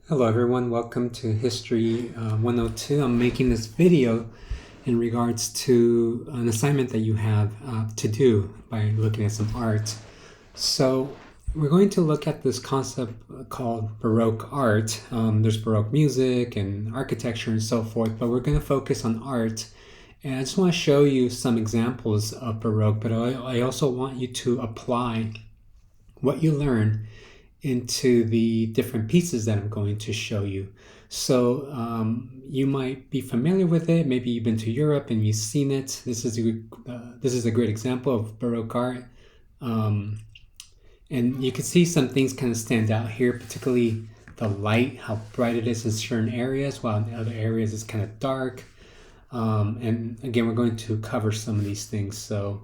Hello everyone, welcome to History 102. I'm making this video in regards to an assignment that you have to do by looking at some art. So we're going to look at this concept called Baroque art. There's Baroque music and architecture and so forth, but we're going to focus on art. And I just want to show you some examples of Baroque, but I also want you to apply what you learn into the different pieces that I'm going to show you. So you might be familiar with it. Maybe you've been to Europe and you've seen it. This is a great example of Baroque art. And you can see some things kind of stand out here, particularly the light, how bright it is in certain areas, while in other areas it's kind of dark. And again, we're going to cover some of these things. So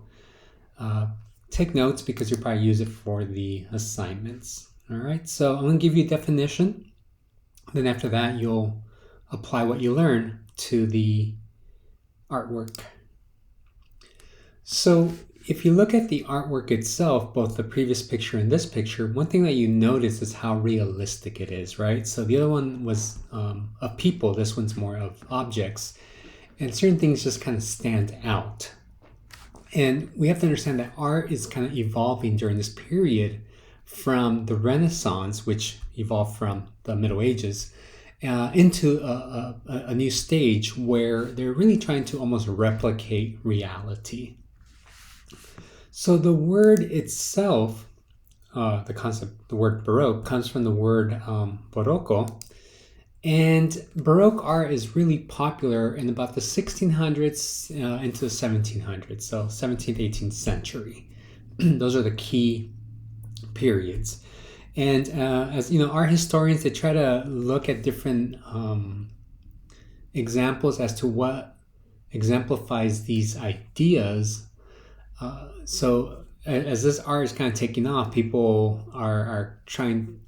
take notes because you'll probably use it for the assignments. All right, so I'm going to give you a definition. Then after that, you'll apply what you learn to the artwork. So if you look at the artwork itself, both the previous picture and this picture, one thing that you notice is how realistic it is, right? So the other one was of people. This one's more of objects. And certain things just kind of stand out. And we have to understand that art is kind of evolving during this period from the Renaissance, which evolved from the Middle Ages, into a new stage where they're really trying to almost replicate reality. So the word itself, the word Baroque, comes from the word Barocco. And Baroque art is really popular in about the 1600s into the 1700s, so 17th, 18th century. Those are the key periods. And as you know, art historians, they try to look at different examples as to what exemplifies these ideas. So as this art is kind of taking off, people are trying,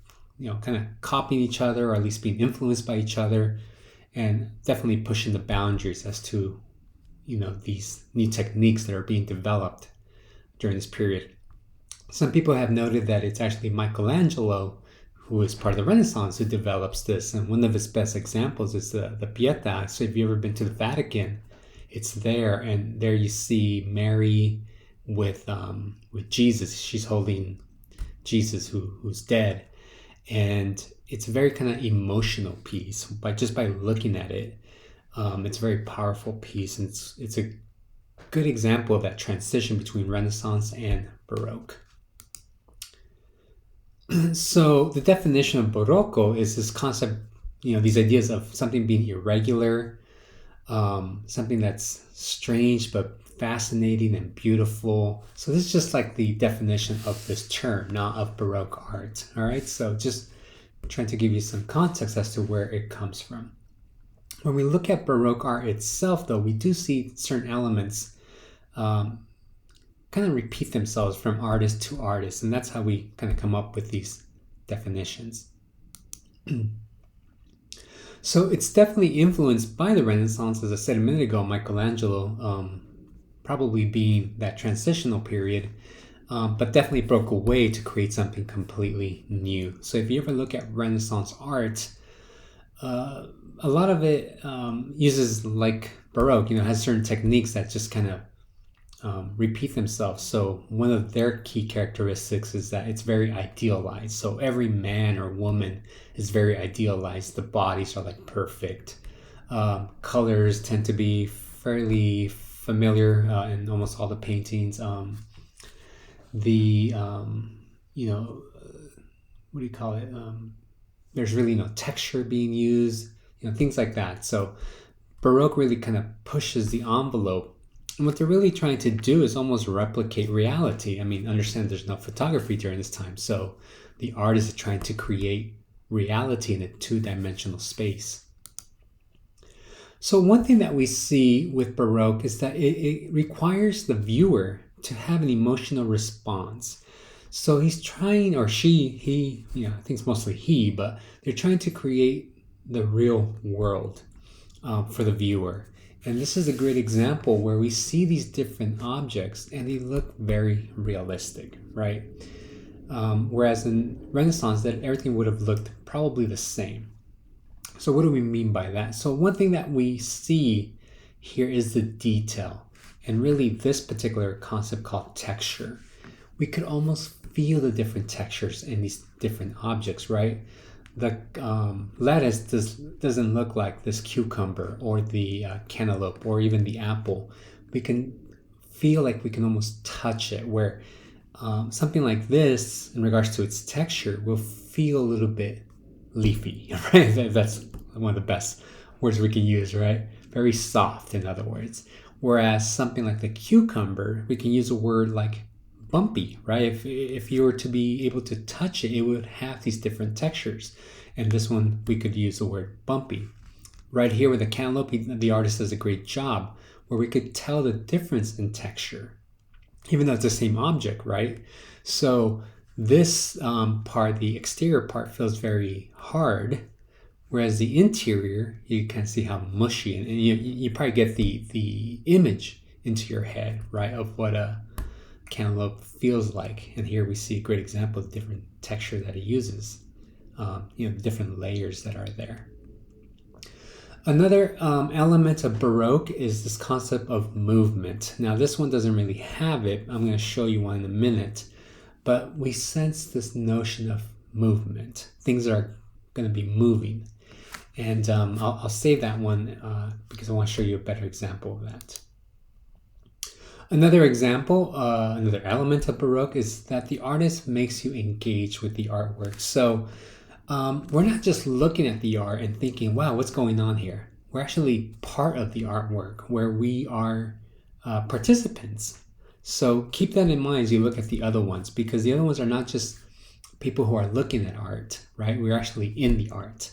kind of copying each other, or at least being influenced by each other, and definitely pushing the boundaries as to, these new techniques that are being developed during this period. Some people have noted that it's actually Michelangelo, who is part of the Renaissance, who develops this. And one of his best examples is the Pietà. So if you've ever been to the Vatican, it's there. And there you see Mary with Jesus. She's holding Jesus who's dead. And it's a very kind of emotional piece. Just by looking at it, it's a very powerful piece. And it's a good example of that transition between Renaissance and Baroque. So the definition of Barocco is this concept, these ideas of something being irregular, something that's strange but fascinating and beautiful. So this is just like the definition of this term, not of Baroque art. All right, so just trying to give you some context as to where it comes from. When we look at Baroque art itself, though, we do see certain elements kind of repeat themselves from artist to artist, and that's how we kind of come up with these definitions. So it's definitely influenced by the Renaissance, as I said a minute ago, Michelangelo probably being that transitional period, but definitely broke away to create something completely new. So if you ever look at Renaissance art, a lot of it uses, like Baroque, has certain techniques that just kind of repeat themselves. So one of their key characteristics is that it's very idealized. So every man or woman is very idealized. The bodies are like perfect. Colors tend to be fairly familiar in almost all the paintings. What do you call it? There's really no texture being used, things like that. So Baroque really kind of pushes the envelope. And what they're really trying to do is almost replicate reality. I mean, understand there's no photography during this time. So the artist is trying to create reality in a two-dimensional space. So one thing that we see with Baroque is that it requires the viewer to have an emotional response. So he's trying, or he, I think it's mostly he, but they're trying to create the real world for the viewer. And this is a great example where we see these different objects and they look very realistic, right? Whereas in Renaissance, that everything would have looked probably the same. So what do we mean by that? So one thing that we see here is the detail, and really this particular concept called texture. We could almost feel the different textures in these different objects, right? The lettuce doesn't look like this cucumber or the cantaloupe or even the apple. We can feel like we can almost touch it, where something like this, in regards to its texture, will feel a little bit leafy, right? That's one of the best words we can use, right? Very soft, in other words. Whereas something like the cucumber, we can use a word like bumpy, right? If you were to be able to touch it, it would have these different textures. And this one, we could use the word bumpy. Right here with the cantaloupe, the artist does a great job where we could tell the difference in texture, even though it's the same object, right? So this part, the exterior part, feels very hard, whereas the interior, you can see how mushy, and you probably get the image into your head, right, of what a cantaloupe feels like. And here we see a great example of different texture that it uses, different layers that are there. Another element of Baroque is this concept of movement. Now this one doesn't really have it. I'm going to show you one in a minute. But we sense this notion of movement. Things are going to be moving. And I'll save that one because I want to show you a better example of that. Another example, another element of Baroque is that the artist makes you engage with the artwork. So we're not just looking at the art and thinking, wow, what's going on here? We're actually part of the artwork where we are participants. So keep that in mind as you look at the other ones, because the other ones are not just people who are looking at art, right? We're actually in the art.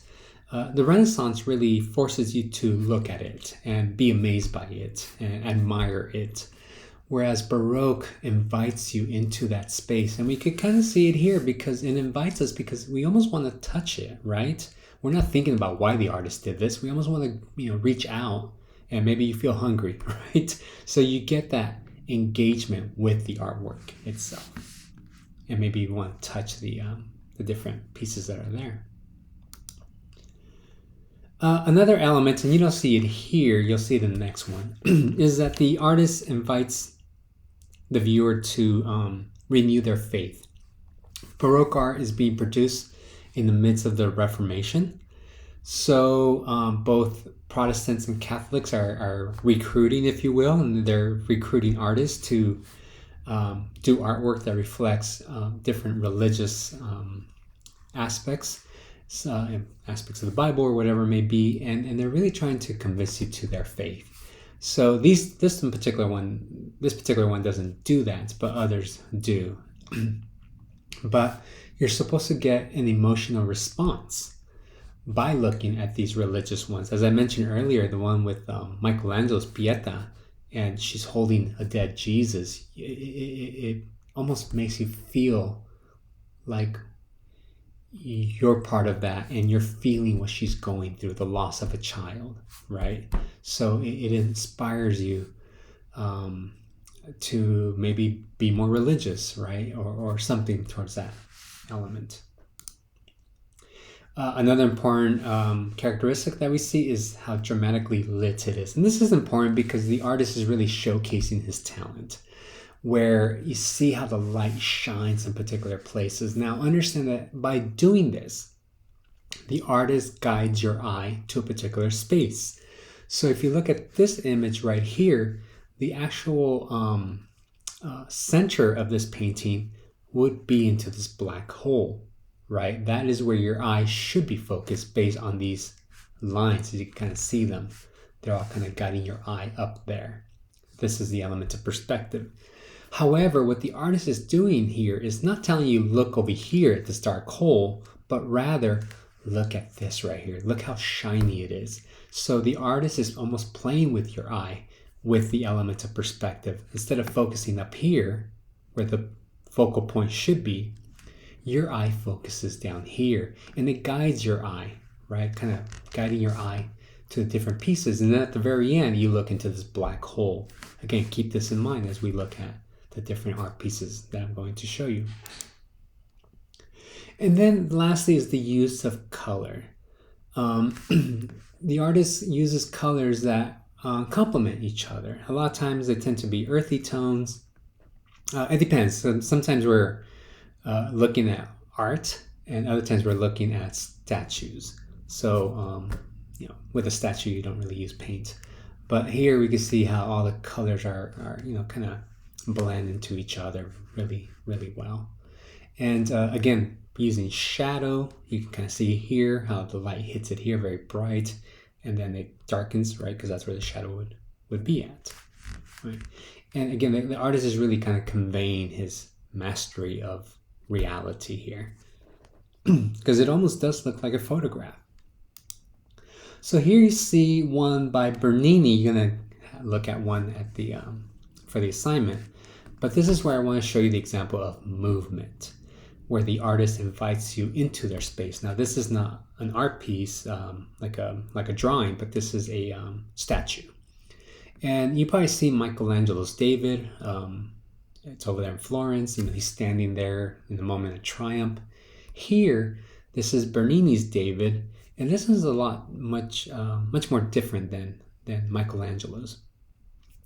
The Renaissance really forces you to look at it and be amazed by it and admire it. Whereas Baroque invites you into that space. And we could kind of see it here because it invites us because we almost want to touch it, right? We're not thinking about why the artist did this. We almost want to, reach out, and maybe you feel hungry, right? So you get that engagement with the artwork itself. And maybe you want to touch the different pieces that are there. Another element, and you don't see it here, you'll see it in the next one, is that the artist invites the viewer to renew their faith. Baroque art is being produced in the midst of the Reformation. So both Protestants and Catholics are recruiting, if you will, and they're recruiting artists to do artwork that reflects different religious aspects of the Bible or whatever it may be, and they're really trying to convince you to their faith. So this particular one doesn't do that, but others do. But you're supposed to get an emotional response by looking at these religious ones. As I mentioned earlier, the one with Michelangelo's Pieta, and she's holding a dead Jesus, it almost makes you feel like you're part of that and you're feeling what she's going through, the loss of a child, right? So it inspires you to maybe be more religious, right? Or something towards that element. Another important characteristic that we see is how dramatically lit it is. And this is important because the artist is really showcasing his talent, where you see how the light shines in particular places. Now understand that by doing this, the artist guides your eye to a particular space. So if you look at this image right here, the actual center of this painting would be into this black hole, right? That is where your eye should be focused based on these lines. As you can kind of see them, they're all kind of guiding your eye up there. This is the element of perspective. However, what the artist is doing here is not telling you, look over here at this dark hole, but rather, look at this right here. Look how shiny it is. So the artist is almost playing with your eye with the element of perspective. Instead of focusing up here, where the focal point should be, your eye focuses down here, and it guides your eye, right? Kind of guiding your eye to the different pieces. And then at the very end, you look into this black hole. Again, keep this in mind as we look at the different art pieces that I'm going to show you. And then lastly is the use of color. the artist uses colors that complement each other. A lot of times they tend to be earthy tones. It depends. So sometimes we're looking at art, and other times we're looking at statues. So, with a statue, you don't really use paint. But here we can see how all the colors are kind of blend into each other really, really well. And again, using shadow, you can kind of see here how the light hits it here very bright, and then it darkens, right? Because that's where the shadow would be at, right? And again, the artist is really kind of conveying his mastery of reality here, because it almost does look like a photograph. So here you see one by Bernini. You're gonna look at one at the for the assignment, but this is where I want to show you the example of movement, where the artist invites you into their space. Now, this is not an art piece like a drawing, but this is a statue. And you probably see Michelangelo's David. It's over there in Florence. He's standing there in the moment of triumph. Here, this is Bernini's David, and this is much more different than Michelangelo's.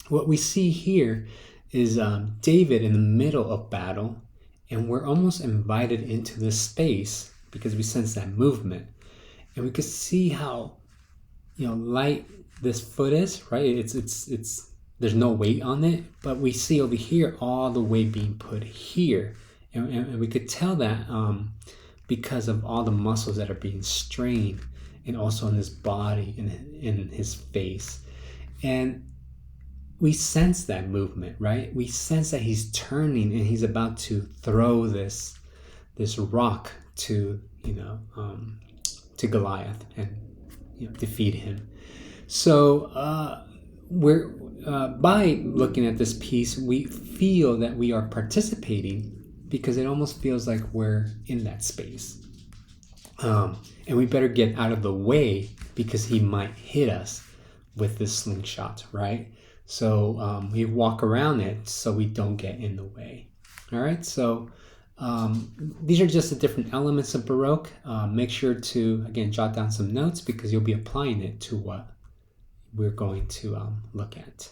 What we see here is David in the middle of battle, and we're almost invited into this space because we sense that movement, and we can see how light this foot is, right? It's there's no weight on it, but we see over here all the weight being put here, and we could tell that because of all the muscles that are being strained, and also in his body and in his face. And we sense that movement, right? We sense that he's turning and he's about to throw this rock to Goliath and defeat him. So we're by looking at this piece, we feel that we are participating because it almost feels like we're in that space. And we better get out of the way because he might hit us with this slingshot, right? So we walk around it so we don't get in the way. All right, so these are just the different elements of Baroque. Make sure to, again, jot down some notes because you'll be applying it to what we're going to look at.